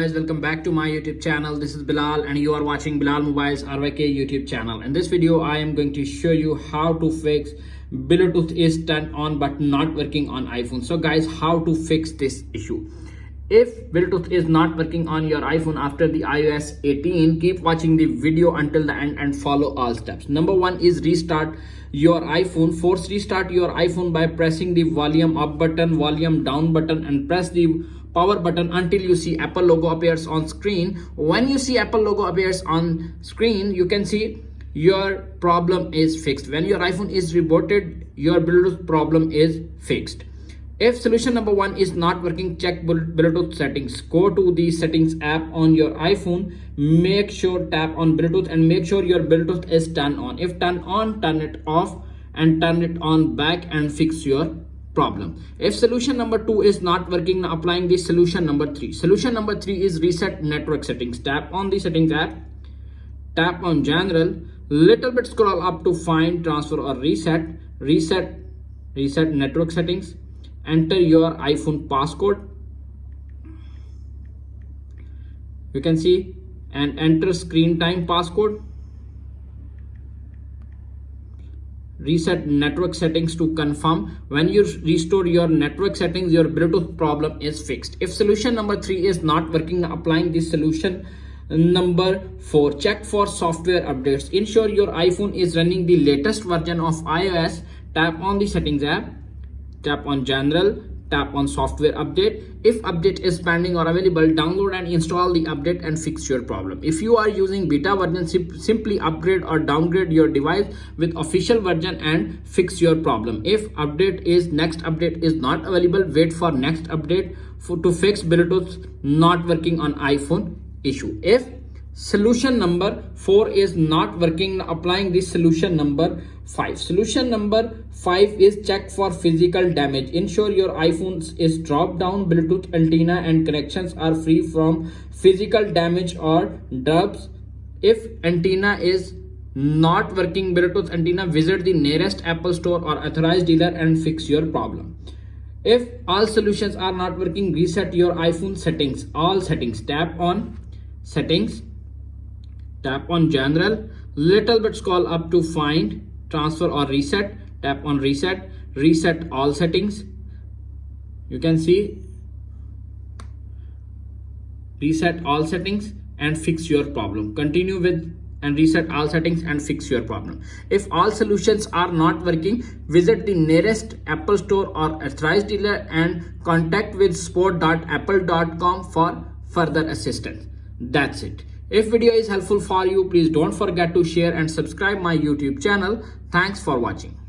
Guys, welcome back to my YouTube channel. This is Bilal and you are watching Bilal Mobiles RYK YouTube channel. In this video I am going to show you how to fix Bluetooth is turned on but not working on iPhone. So guys, how to fix this issue? If Bluetooth is not working on your iPhone after the iOS 18, keep watching the video until the end and follow all steps. Number one is restart your iPhone. Force restart your iPhone by pressing the volume up button, volume down button, and press the power button until you see Apple logo appears on screen. When you see Apple logo appears on screen, you can see your problem is fixed. When your iPhone is rebooted, your Bluetooth problem is fixed. If solution number one is not working, check Bluetooth settings. Go to the settings app on your iPhone, make sure tap on Bluetooth and make sure your Bluetooth is turned on. If turned on, turn it off and turn it on back and fix your problem. If solution number two is not working, now applying the solution number three. Solution number three is reset network settings. Tap on the settings app, tap on general, little bit scroll up to find transfer or reset network settings. Enter your iPhone passcode, you can see, and enter screen time passcode. Reset network settings to confirm. When you restore your network settings, your Bluetooth problem is fixed. If solution number three is not working, applying this solution number four. Check for software updates. Ensure your iPhone is running the latest version of iOS. Tap on the settings app, tap on general, tap on software update. If update is pending or available, download and install the update and fix your problem. If you are using beta version, simply upgrade or downgrade your device with official version and fix your problem. If next update is not available, wait for next update to fix Bluetooth not working on iPhone issue. If solution number four is not working, applying this solution number five. Solution number five is check for physical damage. Ensure your iPhone is dropped down, Bluetooth antenna and connections are free from physical damage or drops. If antenna is not working, Bluetooth antenna, visit the nearest Apple store or authorized dealer and fix your problem. If all solutions are not working, reset your iPhone settings. All settings, tap on settings, tap on general, little bit scroll up to find transfer or reset, tap on reset all settings. You can see reset all settings and fix your problem. Continue with and reset all settings and fix your problem. If all solutions are not working, visit the nearest Apple store or authorized dealer and contact with support.apple.com for further assistance. That's it. If video is helpful for you, please don't forget to share and subscribe my YouTube channel. Thanks for watching.